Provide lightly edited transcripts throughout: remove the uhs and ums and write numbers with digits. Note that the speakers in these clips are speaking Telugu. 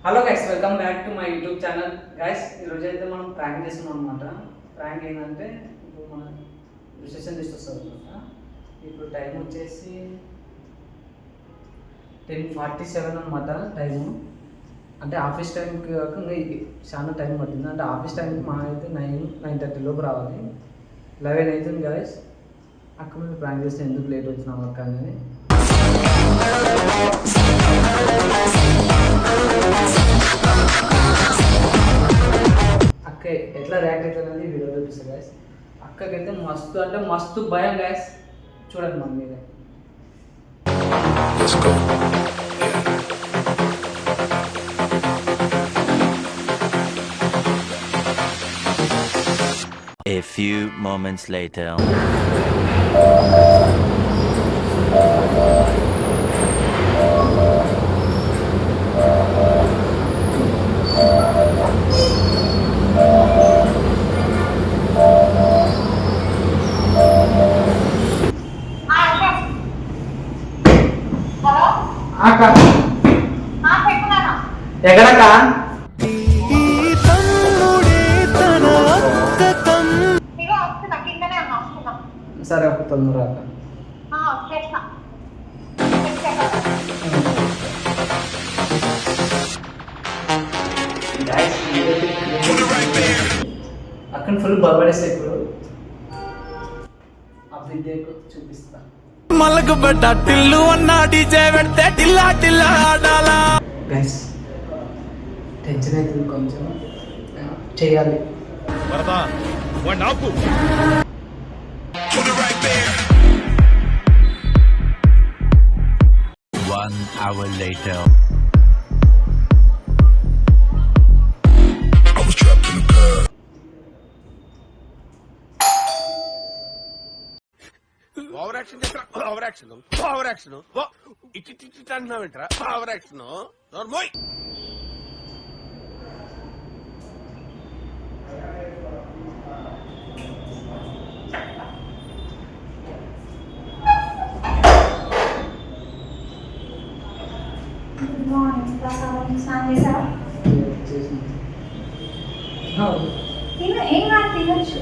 Hello guys, welcome back to my YouTube channel. Guys, ఈరోజు అయితే మనం ప్రాంక్ చేస్తున్నాం అనమాట. ప్రాంక్ ఏంటంటే ఇప్పుడు మన రిసెప్షన్ లిస్ట్ వస్తుంది అనమాట. ఇప్పుడు టైం వచ్చేసి 10:47 అనమాట టైము. అంటే ఆఫీస్ టైంకి కాకుండా ఇది చాలా టైం పట్టింది. అంటే ఆఫీస్ టైంకి మా అయితే 9:30 లోపు రావాలి. 11 అవుతుంది గైస్. అక్కడ మేము ప్రాంక్ చేస్తే ఎందుకు లేట్ వచ్చినాం అక్క అనేది. అక్క ఎట్లా రియాక్ట్ అవుతుందని వీడియో చూపిస్తుంది గాయస్. అక్కకైతే మస్తు అంటే మస్తు భయం గాయస్. చూడండి మన మీద. A few moments later. ఎక్కడక్క? సరే ఒక తొందర అక్కడ ఫుల్ బర్బడేస్. ఇప్పుడు అభిద్యకు చూపిస్తా. మలకు బెట్ట టిల్లు అన్నా డీజే పెడితే టిల్లా టిల్లా ఆడాలా. గైస్ టెన్షన్ అవుతుంది కొంచెం, చేయాలి. One hour later. Over action ఇటు అంటున్నావేంట్రా? Over action నోర్మోయ్. ఏం కాదు, తినచ్చు.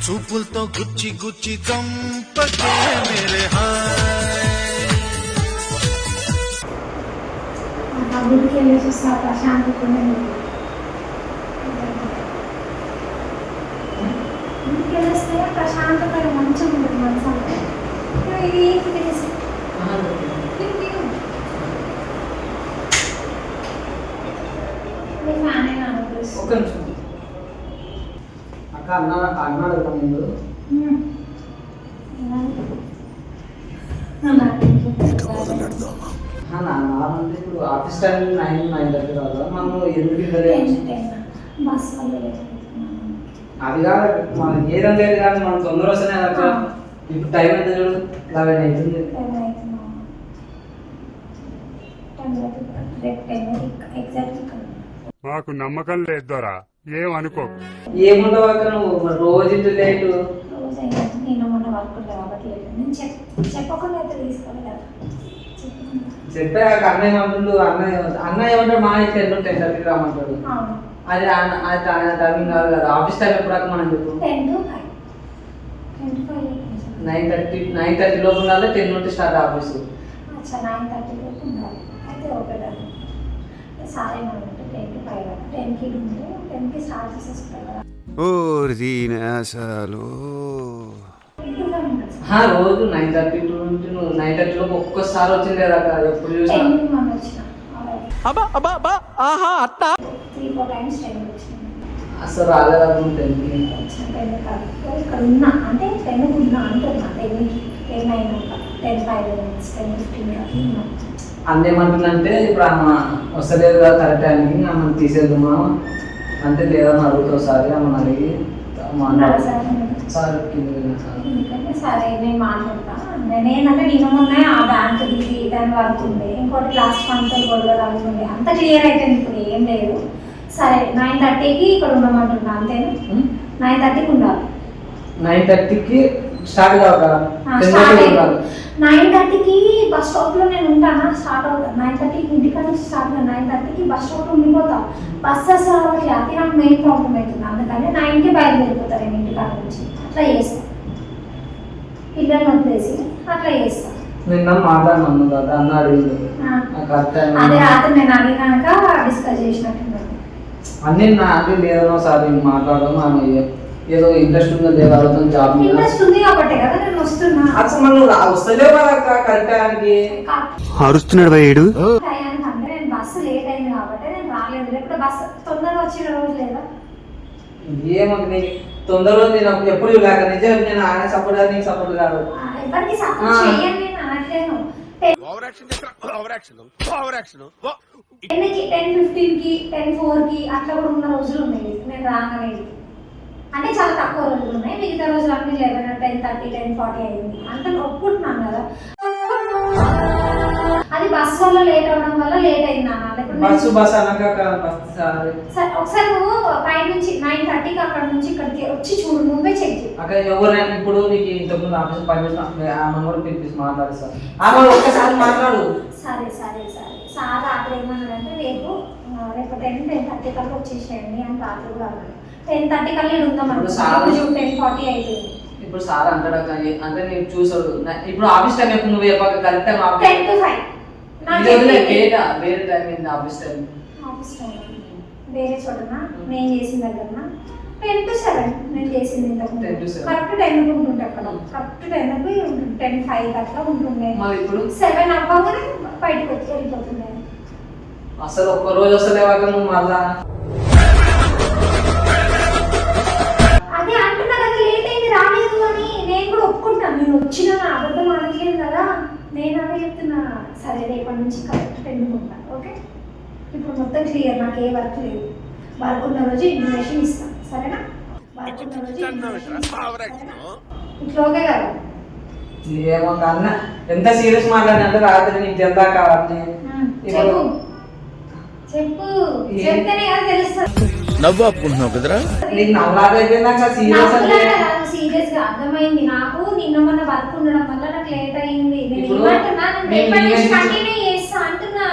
చూపులతో గుచ్చి గుచ్చి చంపకే మేరే హాయ్. గుడికి వెళ్ళేసి వస్తా, ప్రశాంతంగా గుడికి వెళ్ళేస్తే ప్రశాంతంగా మంచిగా ఉంటుంది మనసు. ఇది తినేసి ఫ్యాన్ అయినా ఒక్క నిమిషం అక్క. అన్నాడు కదా ముందు. నార్మల్ ఇప్పుడు ఆఫీస్ టైం 9:30 కాదు, మనం ఎందుకు అది కాదు. మనం ఏదైనా లేదు కానీ మనం తొందర వస్తేనే కదా. ఇప్పుడు టైం అయితే చూడు, 11 అవుతుంది. మాకు నమ్మకం లేదు దొరా, ఏమనుకో. ఏముండవు అక్క, నువ్వు రోజు ఇంటి లేటు. నేను మొన్న వర్క్ కాబట్టి నేను చెప్పకుండా అయితే తీసుకోవాలి కదా. చెప్పాక అన్నయ్య ఏమంటుండు, అన్నయ్య ఏమంటాడు, మా అయితే 10:30 రమ్మంటాడు. అది ఆయన టైమింగ్ కాదు కదా. ఆఫీస్ టైం ఎప్పుడు మనం చెప్పు. 9:30 లోపు ఉండాలి. 10 నుండి స్టార్ట్ ఆఫీసు. 9:30 లోపు ఉండాలి. అయితే ఓకే కదా. సారీ అంటే 10 to 5 10కి ఉంటే 10కి స్టార్ట్ చేసేసుకుంటారు కదా. రోజు 9:30 నుండి 9:30 లోపు ఒక్కసారి వచ్చింది కదా ఎప్పుడు చూసినా. అసలు రాలేదనుకుంటే ఇక్కడ ఉన్నా అంటే 10 ఉన్నా అంటున్నా. 10 అయినాక 10:05 10:15 అన్నేమంటుందంటే ఇప్పుడు ఆమె వస్తలేదు కదా కరెక్ట్ టైంకి, ఆమెను తీసేద్దామా అంటే లేదని అడుగుతావు. సారి ఆమెను అడిగి సార్ సరే నేను మాట్లాడతాను. నేనేంటంటే నేను మొన్న ఆ బ్యాగ్ వర్క్ ఉంది, ఇంకోటి లాస్ట్ మంత్ గొడవ రాగుండే, అంత క్లియర్ అయిపోయింది. ఇప్పుడు ఏం లేదు. సరే 9:30కి ఇక్కడ ఉండమంటున్నా, అంతేనా? 9:30కి ఉండాలి. 9:30కి స్టార్ట్ కావాలి. 9:30కి బస్ స్టాప్ లో నేను ఉంటానా, స్టార్ట్ అవుతా. 9:30కి ఇంటికాడ నుంచి స్టార్ట్ అవుతా. 9:30కి బస్ స్టాప్ లో ఉండిపోతా. బస్ అసలు రావట్లేదు, అది నాకు మెయిన్ ప్రాబ్లం అవుతుంది. అందుకని 9కి బయలుదేరిపోతా నేను ఇంటికాడ నుంచి. అట్లా చేస్తా, పిల్లల్ని వదిలేసి అట్లా చేస్తా. నిన్న మాట్లాడినాను కదా, అన్న అడిగింది. అదే రాత్రి నేను అడిగినాక డిస్కస్ చేసినట్టున్నాను. అన్నీ నాకు లేదనో సార్ మాట్లాడడం, ఆమె ఏదో ఇంట్రెస్ట్ ఉందో లేదా అడుగుతాం జాబ్ మీద. ఇంట్రెస్ట్ ఉంది కాబట్టి కదా నేను వస్తున్నా. అసలు మనం వస్తలేవు కదా కరెక్ట్ టైంకి. అరుస్తున్నాడు భయ్యుడు. టయానికి అంటే నేను బస్సు లేట్ అయింది కాబట్టి నేను రాలేదు. లేకపోతే బస్సు తొందరగా వచ్చిన రోజు లేదా? ఏమో నీకు తొందరలో నేను ఎప్పుడు లేక నిజం నేను ఆయన సపోర్ట్ కాదు, నీకు సపోర్ట్ కాదు. ఎవరికి సపోర్ట్ చెయ్యను నేను, అనట్లేను. 10కి 10:15కి 10:04కి అట్లా కూడా ఉన్న రోజులు ఉన్నాయి నేను రాగానే. అంటే చాలా తక్కువ రోజులు ఉన్నాయి, మిగతా రోజులు అన్ని 11, 10:30, 10:40 అయింది. అంత ఒప్పుకుంటున్నాను కదా. అది బస్ వల్ల లేట్ అవడం వల్ల లేట్ అయింది అన్న. బస్ అనక ఒకసారి నువ్వు పై నుంచి 9:30కి అక్కడ నుంచి ఇక్కడికి వచ్చి చూడు, నువ్వే చెక్ చేయి. అక్కడ ఎవరైనా ఇప్పుడు నీకు ఇంతకుముందు ఆఫీస్ పనిచేసిన ఆమె కూడా పిలిపిసి మాట్లాడిస్తా. ఆమె ఒక్కసారి మాట్లాడు. సరే సరే సరే. సార్ రాత్రి ఏమన్నాడంటే రేపు 10:30 కల్లా వచ్చేసేయండి అని రాత్రి కూడా అన్నాడు. 10:30 కల్లా ఇక్కడ ఉందాం అనుకుంటున్నాను. 10:40 అయిపోయింది. ఇప్పుడు సార్ అంటాడు అంటే నేను చూసాడు. ఇప్పుడు ఆఫీస్ టైం ఎప్పుడు నువ్వు చెప్పాక కరెక్ట్ టైం 10 to 5. వేరే టైం ఏంటి ఆఫీస్ టైం? ఆఫీస్ టైం వేరే చోటనా? నేను చేసిన దగ్గరనా? 10 to 7 నేను చేసింది ఇంతకు. కరెక్ట్ టైంకి ఉంటుండే అక్కడ. కరెక్ట్ టైంకి 10:05 అట్లా ఉంటుండే. ఇప్పుడు 7 అవ్వగానే బయటకు వచ్చి వెళ్ళిపోతుండే. అసలు ఒక్క రోజు వస్తలేవాక నువ్వు మళ్ళా అదే అంటున్నా కదా, లేట్ అయింది రాలేదు అని. నేను కూడా ఒప్పుకుంటాను, నేను వచ్చిన అబద్ధం అనట్లేదు కదా, నేను అదే చెప్తున్నా. సరే రేపటి నుంచి కరెక్ట్ టైంకి ఉంటాను. ఓకే, ఇప్పుడు మొత్తం క్లియర్, నాకు ఏ వర్క్ లేదు. వర్క్ ఉన్న రోజు ఇన్ఫర్మేషన్ ఇస్తాను, సరేనా? వర్క్ ఉన్న రోజు ఇట్లా ఓకే కదా? ఏమో అన్న ఎంత సీరియస్ మాట్లాడినంటే రాత్రి నీకు జల్దా కావాలి. చెప్పు చెప్పు, చెప్తేనే కదా తెలుస్తుంది. నవ్వు ఆపుకుంటున్నావు కదరా? నీకు నవ్వులాగా సీరియస్ గా అర్థమైంది నాకు. నిన్న మొన్న వర్క్ ఉండడం వల్ల నాకు లేట్ అయింది. కంటిన్యూ చేస్తా అంటున్నా.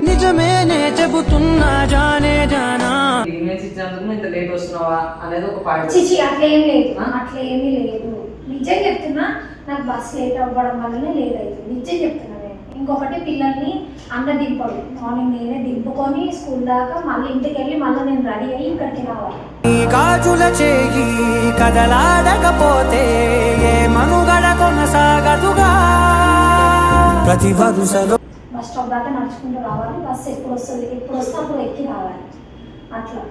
నిజమేనే చెబుతున్నా జానే జానా. ఈమెయిల్స్ ఇచ్చినందుకు ఇంత లేట్ వస్తున్నావా అనేది ఒక పాయింట్. చిచి అట్లేం లేదు, అట్లేమీ లేదు. నిజం చెప్తున్నా, నాకు బస్ లేట్ అవ్వడం వల్లనే లేట్ అవుతుంది. నిజం చెప్తున్నా. ఇంకొకటి పిల్లల్ని అందరు దింపడు. మార్నింగ్ నేనే దింపుకొని స్కూల్ దాకా మళ్ళీ ఇంటికి వెళ్ళి మళ్ళీ నేను రెడీ అయ్యి ఇక్కడికి రావాలి. గాజుల చేయి కదలాడకపోతే ఏ మనుగడ కొనసాగదుగా. ప్రతి వరుసలో బస్ స్టాప్ దాకా నడుచుకుంటూ రావాలి. బస్సు ఎప్పుడు వస్తుంది, ఎప్పుడు వస్తే అప్పుడు ఎక్కి రావాలి. అట్లా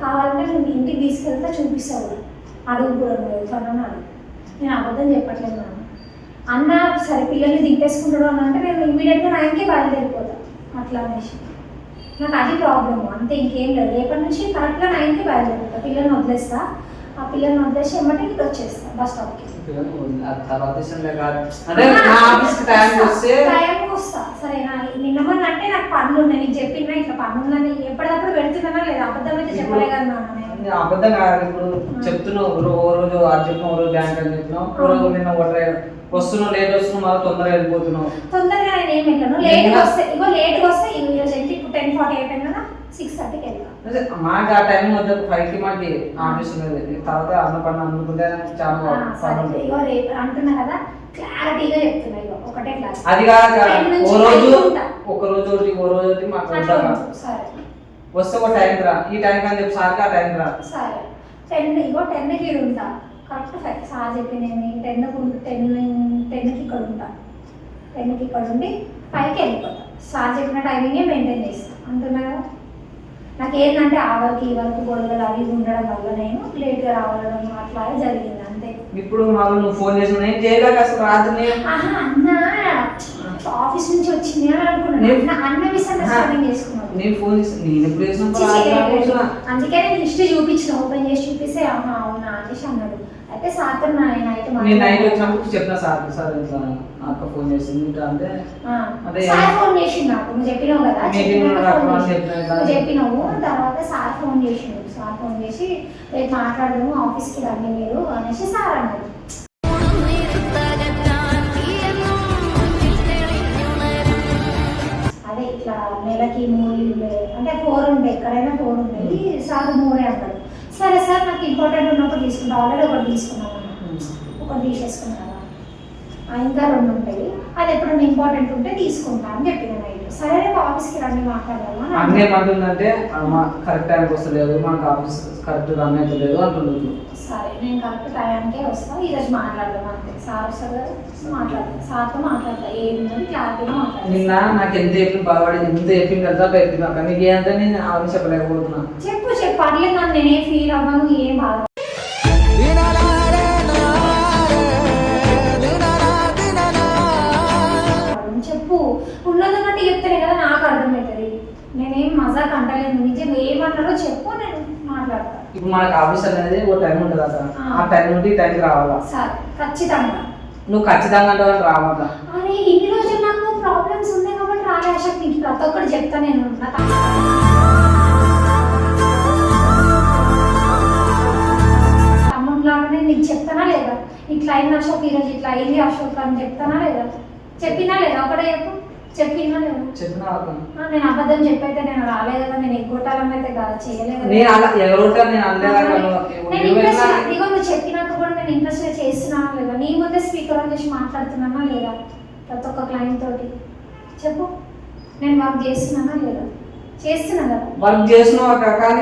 కావాలంటే నేను ఇంటికి తీసుకెళ్తే చూపిస్తావు. అడుగు కూడా ఎట్లన్నా అడుగు. నేను అబద్ధం చెప్పట్లేదు నాన్న. అన్న సరే పిల్లల్ని దింపేసుకుంటాడు అని అంటే నేను ఇమీడియట్గా 9కి బయలుదేరిపోతాను. అట్లా అనేసి నాకు అది ప్రాబ్లము, అంతే, ఇంకేం లేదు. రేపటి నుంచి కరెక్ట్గా 9కి బయలుదేరిపోతా. పిల్లల్ని వదిలేస్తా, ఆ పిల్లల్ని వదిలేసి ఏమంటే ఇక్కడ వచ్చేస్తా బస్ స్టాప్కి. టైంకి వస్తా సరేనా? నిన్న మొన్న అంటే నాకు పనులు ఉన్నాయి, నీకు చెప్పినా ఇట్లా పనులని ఎప్పటికప్పుడు పెడుతున్నానా లేదా? అబద్ధం అయితే చెప్పలే కదా నాన్న. అబద్ధం కాదు. ఇప్పుడు చెప్తున్నావు ఓ రోజు అది చెప్పినావు, ఓ రోజు బ్యాంక్ అని చెప్పినావు, ఓ రోజు నిన్న వస్తున్నావు లేట్ వస్తున్నావు, మళ్ళీ తొందరగా వెళ్ళిపోతున్నావు. తొందరగా నేను ఏం వెళ్ళాను, లేట్గా వస్తే ఇగో లేట్గా వస్తే ఈరోజు ఎంత ఇప్పుడు 10:40 అయిపోయింది కదా, 6:30కి వెళ్తాను. మాకు ఆ టైం వద్ద 5కి మాకు ఆఫీస్ ఉన్నది. తర్వాత అన్నపడిన అనుకుంటే చాలా ఇగో రేపు అంటున్నా కదా, క్లారిటీగా చెప్తున్నా. ఇగో ఒకటే క్లాస్ అది కాదు. ఓ రోజు ఒక రోజు ఒకటి, ఓ రోజు ఒకటి మాకు సరే వస్తే ఒక టైం రా, ఈ టైం అని చెప్పి సార్కి ఆ టైం రా. సరే 10కి ఉంటా కరెక్ట్. సార్ చెప్పింది 10కి ఇక్కడ ఉంటా. 10కి ఇక్కడ ఉండి 5కి వెళ్ళిపోతా. సార్ చెప్పిన టైమింగే మెయింటైన్ చేస్తాను అంటున్నా కదా. నాకు ఏంటంటే ఆ వరకు ఈ వరకు గొడవలు అవి ఉండడం వల్ల నేను లేట్గా రావడం అట్లాగే జరిగింది, అంతే. ఇప్పుడు మాకు నువ్వు ఫోన్ చేసి నేను చేయలేక అసలు రాత్రి అన్న ఆఫీస్ నుంచి వచ్చింది అని అనుకున్నాను. అన్న మిస్అండర్స్టాండింగ్ చేసుకున్నాను. నేను ఫోన్ చేసి నేను ఎప్పుడు చేసిన అందుకే నేను హిస్టరీ చూపించిన, ఓపెన్ చేసి చూపిస్తే అవునా అనేసి అన్నాడు. అయితే సార్తో నైట్ నేను నైట్ వచ్చినప్పుడు చెప్పిన సార్ ఇట్లా అక్క ఫోన్ చేసింది ఇట్లా అంటే అదే సార్ ఫోన్ చేసిండు నాకు, నువ్వు చెప్పినావు కదా, నువ్వు చెప్పినావు. తర్వాత సార్ ఫోన్ చేసిండు, సార్ ఫోన్ చేసి రేపు మాట్లాడము ఆఫీస్కి రండి మీరు అనేసి సార్ అన్నారు. అదే ఇట్లా నెలకి 3 అంటే 4 ఉంటాయి, ఎక్కడైనా 4 ఉంటాయి, సార్ 3 అంటాడు. సరే సార్ నాకు ఇంపార్టెంట్ ఉన్నప్పుడు తీసుకుంటా, ఆల్రెడీ ఒకటి తీసుకున్నాను అన్న, ఒకటి తీసేసుకున్నాను, ఇంకా 2 ఉంటాయి, అది ఎప్పుడైనా ఇంపార్టెంట్ ఉంటే తీసుకుంటా అని చెప్పిన నైట్. సరే రేపు ఆఫీస్కి రండి మాట్లాడదామా. అన్నీ ఏమంటుందంటే కరెక్ట్ టైంకి వస్తలేదు, మనకు ఆఫీస్ కరెక్ట్ రన్ అవుతలేదు అంటున్నాను. సరే నేను కరెక్ట్ టైంకే వస్తాను, ఈరోజు మాట్లాడదాం అంతే. సార్ వస్తారు కదా మాట్లాడతాం, సార్తో మాట్లాడతా, ఏముందని క్లారిటీగా మాట్లాడతాను. నిన్న నాకు ఎంత చెప్పింది బాధపడింది, ఎంత చెప్పింది కదా చెప్పింది అక్క, నీకు ఏంటంటే నేను ఆఫీస్ చెప్పలేకపోతున్నా. చెప్పు పర్లేదు నన్ను నేనేం ఫీల్ అవ్వను, ఏం బాధ. చెప్పు ఉన్నదన్నట్టు చెప్తేనే కదా నాకు అర్థమవుతుంది, నేనేం మజాక్ అంటలేదు, నిజంగా ఏమన్నారో చెప్పు, నేను మాట్లాడతాను. ఇప్పుడు మనకు ఆఫీస్ అనేది ఓ టైం ఉంటుంది కదా, ఆ టైం నుండి ఈ టైంకి రావాలా. సరే ఖచ్చితంగా నువ్వు ఖచ్చితంగా అంటే రావాలా. అరే ఇన్ని రోజులు నాకు ప్రాబ్లమ్స్ ఉన్నాయి కాబట్టి రాలే అశోక్, నీకు ప్రతి ఒక్కటి చెప్తా నేను. తమ్ముడిలాగానే నీకు చెప్తానా లేదా, ఇట్లా అయింది అశోక్, ఈరోజు ఇట్లా అయింది అశోక్ అని చెప్తానా లేదా, చెప్పినా లేదా, ఒకటే చెప్పు, చెప్పినా లేదా. చెప్పినా నేను అబద్ధం చెప్పైతే నేను రాలేదు కదా, నేను ఎగ్గొట్టాలని అయితే కాదు, చేయలేదు. నేను అలా ఎవరుంటారు, నేను ఇదిగో నువ్వు చెప్పినాక కూడా నేను ఇంట్రెస్ట్ చేస్తున్నానా లేదా, నీ ముందే స్పీకర్ ఆన్ చేసి మాట్లాడుతున్నానా లేదా ప్రతి ఒక్క క్లయింట్ తోటి, చెప్పు. నేను వర్క్ చేస్తున్నానా లేదా, చేస్తున్నా కదా. వర్క్ చేస్తున్నావు కానీ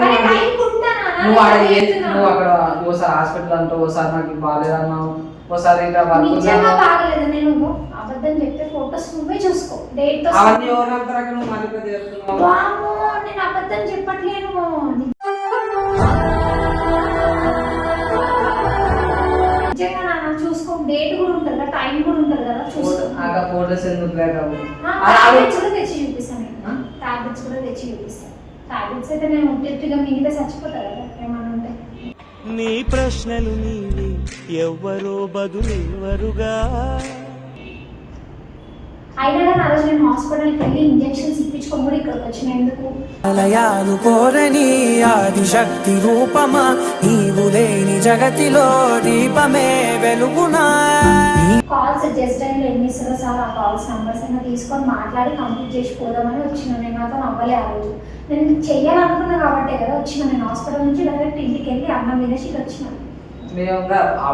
నువ్వు అక్కడ ఓసారి హాస్పిటల్ అంటావు, ఓసారి నాకు బాగాలేదన్నావు, ఓసారి నిజంగా బాగలేదు. నేను అబద్ధం చెప్తే ఫోటోస్ నువ్వే చూసుకో, డేట్ తో అవన్నీ ఎవరంటారా నువ్వు మరి చెప్తున్నావు. వామ్మో నేను అబద్ధం చెప్పట్లేను, నిజంగా నాన్న చూసుకో, డేట్ కూడా ఉంటుంది కదా, టైం కూడా ఉంటుంది కదా, చూసుకో. ఫోటోస్ ఎందుకు టాబ్లెట్స్ కూడా తెచ్చి చూపిస్తాను నేను, టాబ్లెట్స్ కూడా తెచ్చి చూపిస్తాను. టాబ్లెట్స్ అయితే నేను ఉట్టిగా మిగిలితే చచ్చిపోతా కదా ఏమన్నా ఉంటే. నీ ప్రశ్నలు నీవి ఎవ్వరో బదులెవ్వరుగా. అయినా కానీ ఆ రోజు నేను హాస్పిటల్కి వెళ్ళి ఇంజెక్షన్స్ ఇప్పించుకొని కూడా ఇక్కడికి వచ్చిన ఎందుకు. అలయాలు కోరని ఆదిశక్తి రూపమా, నీవు లేని జగతిలో దీపమే వెలుగునా. కాల్స్ జస్ట్ టైంలో ఎన్ని ఇస్తారో సార్, ఆ కాల్స్ నెంబర్స్ అయినా తీసుకొని మాట్లాడి కంప్లీట్ చేసి పోదామని వచ్చిన. నేను నాతో నవ్వలే ఆ రోజు, నేను చెయ్యాలనుకున్నా కాబట్టే కదా వచ్చిన. నేను హాస్పిటల్ నుంచి డైరెక్ట్ ఇంటికి వెళ్ళి అన్నం తినేసి వచ్చిన. మేము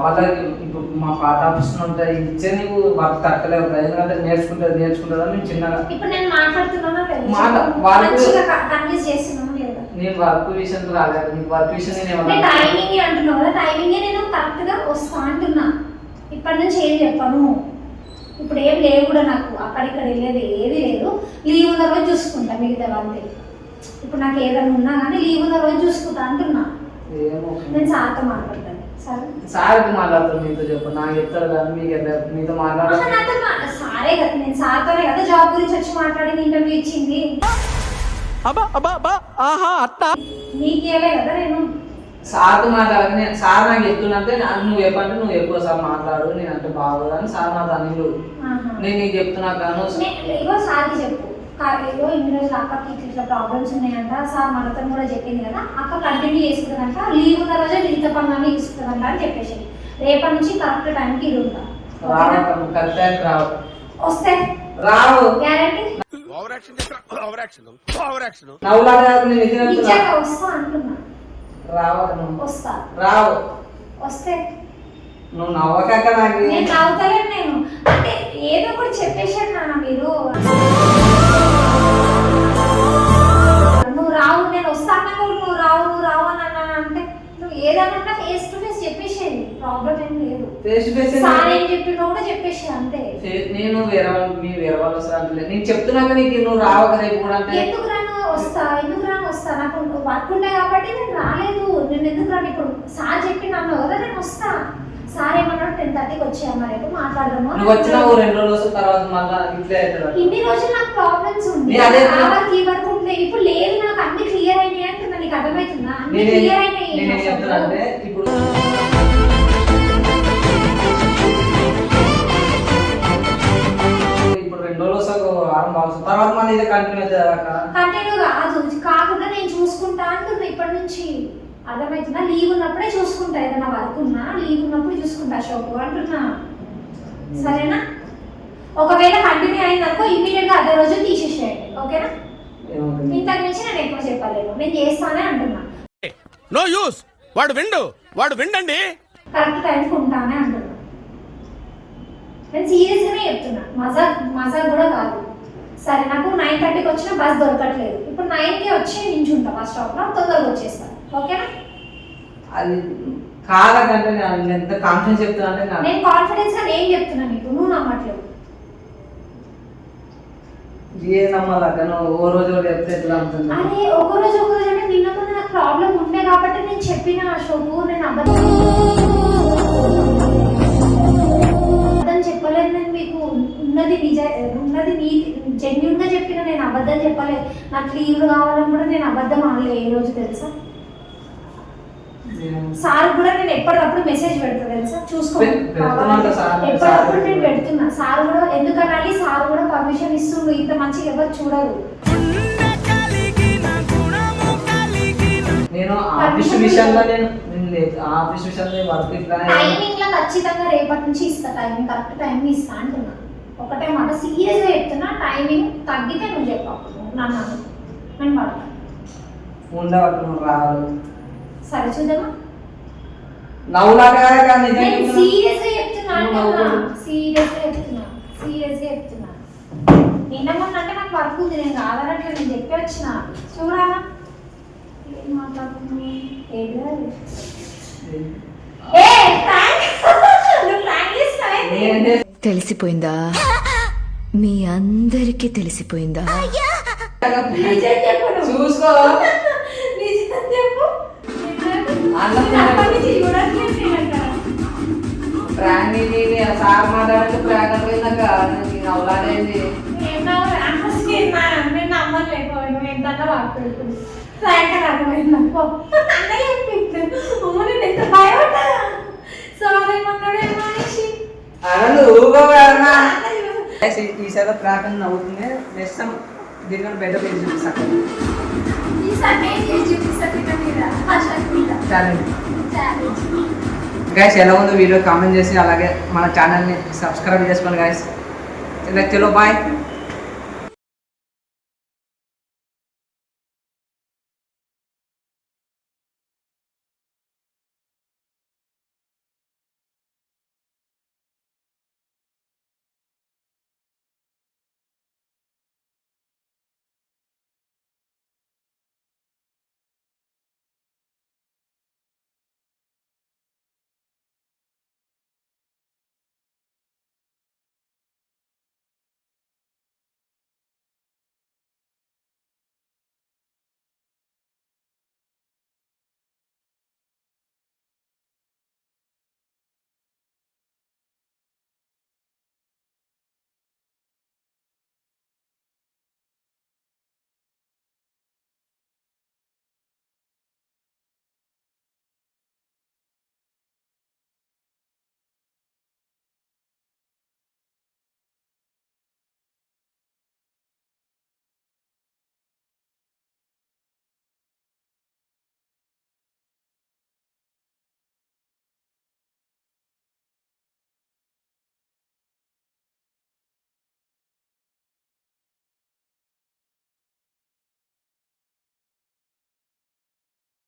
వాళ్ళ ఇప్పుడు మా పాత ఆఫీస్ ఉంటాయి ఇచ్చే నీకు వర్క్ తక్కలేవు కదా, ఎందుకంటే నేర్చుకుంటుంది నేను చిన్నగా ఇప్పుడు నేను మాట్లాడుతున్నానా కన్విన్స్ చేస్తున్నాను లేదా. నేను వర్క్ విషయం రాలేదు, నీకు వర్క్ విషయం నేను టైమింగ్ అంటున్నావు కదా, టైమింగ్ నేను కరెక్ట్ గా వస్తా అంటున్నా. ఇప్పటి నుంచి ఏం చెప్పను, ఇప్పుడు ఏం లేవు కూడా నాకు, అక్కడిక్కడ వెళ్ళేది ఏది లేదు. లీవ్ ఉన్న రోజు చూసుకుంటా మిగతా అంతే. ఇప్పుడు నాకు ఏదైనా ఉన్నా కానీ లీవ్ ఉన్న రోజు చూసుకుంటా అంటున్నా. నేను సార్తో మాట్లాడతాను. సార్ మాట్లాడుతాను, మీతో చెప్పు, నాకు చెప్తారు కానీ మీతో మాట్లాడతాను. సారే కదా, నేను సార్తోనే కదా జాబ్ గురించి వచ్చి మాట్లాడి ఇంటర్వ్యూ ఇచ్చింది. నీకేలే కదా నేను సార్తో మాట్లాడాలి. నేను సార్ నాకు చెప్తున్నంటే నువ్వు చెప్పంటే నువ్వు ఎక్కువ సార్ మాట్లాడు, నేను అంటే బాగోదు అని సార్ నా తనలు నేను నీకు చెప్తున్నా కాను. ఇగో సార్కి చెప్పు, ఇగో ఇన్ని రోజులు అక్కకి ఇట్లా ప్రాబ్లమ్స్ ఉన్నాయంట, సార్ మనతో కూడా చెప్పింది కదా, అక్క కంటిన్యూ చేసుకుంటుందంట, లీవ్ ఉన్న రోజే మిగతా పనులన్నీ తీసుకుంటుందంట అని చెప్పేసి రేపటి నుంచి కరెక్ట్ టైంకి ఇది ఉంటా. కరెక్ట్ టైంకి రావు, వస్తే రావు గ్యారంటీ వస్తా అంటున్నా. వస్తా రావు వస్తే నువ్వు నవ్వక నాకు నేను నవ్వుతలేను. నేను అంటే ఏదో కూడా చెప్పేశాను నాన్న, మీరు నువ్వు రావు నేను వస్తా అన్నా కూడా నువ్వు రావు అని అన్నాను అంటే నువ్వు ఏదన్నా ఫేస్ టు ఫేస్ చెప్పేసేది, ప్రాబ్లం ఏం లేదు. సార్ ఏం చెప్పినా కూడా చెప్పేసి అంతే. నేను వేరే వాళ్ళు వస్తారు నేను చెప్తున్నాక నీకు నువ్వు రావు రేపు కూడా అంటే ఎందుకు రాను వస్తా నాకు వర్క్ ఉండే కాబట్టి నేను రాలేదు. నేను ఎందుకు రాను, ఇప్పుడు సార్ చెప్పి నన్ను కదా నేను వస్తా. సార్ ఏమన్నాడు 10:30కి వచ్చాయమ్మా రేపు మాట్లాడదాము. నువ్వు వచ్చినావు 2 రోజుల తర్వాత మళ్ళీ ఇట్లే అవుతుంది. ఇన్ని రోజులు నాకు ప్రాబ్లమ్స్ ఉంది, ఈ వరకు ఉంది, ఇప్పుడు లేదు, నాకు అన్ని క్లియర్ అయినాయి అంటున్నా. నీకు అర్థమవుతుందా? అన్ని క్లియర్ అయినాయి. నేను చెప్తున్నా అంటే ఇప్పుడు వారం బాగుంది తర్వాత మళ్ళీ ఇదే కంటిన్యూ అవుతుంది అక్క. కంటిన్యూ కాదు, కాకుండా నేను చూసుకుంటా అంటున్నా ఇప్పటి నుంచి. అర్థమవుతుందా? లీవ్ ఉన్నప్పుడే చూసుకుంటా, ఏదైనా వర్క్ ఉన్నా లీవ్ ఉన్నప్పుడు చూసుకుంటా అశోక్ అంటున్నా. సరేనా? ఒకవేళ కంటిన్యూ అయిందనుకో ఇమ్మీడియట్ గా అదే రోజు తీసేసేయండి, ఓకేనా? ఏమవుతుంది? ఇంతకు మించి నేను ఎక్కువ చెప్పలేను, నేను చేస్తానే అంటున్నా. నో యూస్ వాడు విండండి. కరెక్ట్ టైంకి ఉంటానే అంటున్నా. నేను సీరియస్గానే చెప్తున్నా, మజాక్ కూడా కాదు. సరే, నాకు 9:30కి వచ్చిన బస్ దొరకట్లేదు, ఇప్పుడు 9కి వచ్చి నించుంటా బస్ స్టాప్లో, తొందరగా వచ్చేస్తాను, ఓకేనా? అది కాదంటే నేను ఎంత కాన్ఫిడెన్స్ చెప్తున్నా అంటే నేను కాన్ఫిడెన్స్ గా నేను చెప్తున్నా నీకు, నువ్వు నమ్మట్లేదు. ఏ నమ్మాలక్క, నువ్వు ఓ రోజు చెప్తే ఎట్లా అవుతుంది? అరే ఒక రోజు అంటే నిన్న ముందు నాకు ప్రాబ్లం ఉండే కాబట్టి నేను చెప్పిన అశోక్, నేను అబద్ధం చెప్పలేదు. నేను మీకు ఉన్నది జెన్యున్ గా చెప్పిన, నేను అబద్ధం చెప్పలేదు. నాకు లీవ్లు కావాలని కూడా నేను అబద్ధం ఆడలే ఏ రోజు, తెలుసా? సార్ కూడా నేను ఎప్పటికప్పుడు మెసేజ్ పెడతా, తెలుసా? చూసుకోండి, ఎప్పటికప్పుడు నేను పెడుతున్నా. సార్ కూడా ఎందుకనాలి, సార్ కూడా పర్మిషన్ ఇస్తుండు, ఇంత మంచిగా ఎవరు చూడరు. నేను ఆఫీస్ విషయంలో ఆఫీస్ విషయంలో వర్క్ ఇట్లా టైమింగ్ లో ఖచ్చితంగా రేపటి నుంచి ఇస్తా, టైమింగ్ కరెక్ట్ టైమింగ్ ఇస్తా అంటున్నా. ఒకటే మాట సీరియస్ గా చెప్తున్నా, టైమింగ్ తగ్గితే నువ్వు చెప్పు నన్ను, నేను పడతా ఉండవట్టు రావాలి. సరే చూద్దామా? నవ్వులాగా నేను సీరియస్ గా చెప్తున్నా అంటున్నా, సీరియస్ గా చెప్తున్నా. నిన్న మొన్న అంటే నాకు వర్క్ ఉంది, నేను కాదనట్లు నేను చెప్పి వచ్చిన. చూడాలా ఏం మాట్లాడుతున్నా? తెలిసిపోయిందా? మీ అందరికీ తెలిసిపోయిందా? చూసుకో ప్రాణి సార్ మాట్లాడితే ప్రాణ్ అయిపోయిందాక నవ్వులాడేది. నేను నమ్మలేకపోయాను, ఎంత వర్క్ ఫ్రాంక్ అర్థమైంది అనుకో. అన్నయ్య ఎంత భయపడ్డా సార్ ఏమన్నాడు మనిషి ఈసారి ప్రాక్ అని నవ్వుతుంది. నెక్స్ట్ దీనికన్నా బెటర్ పేరు చూపిస్తాను. గైస్ ఎలా ఉందో వీడియో కామెంట్ చేసి అలాగే మన ఛానల్ని సబ్స్క్రైబ్ చేసుకోండి గైస్. చలో బాయ్.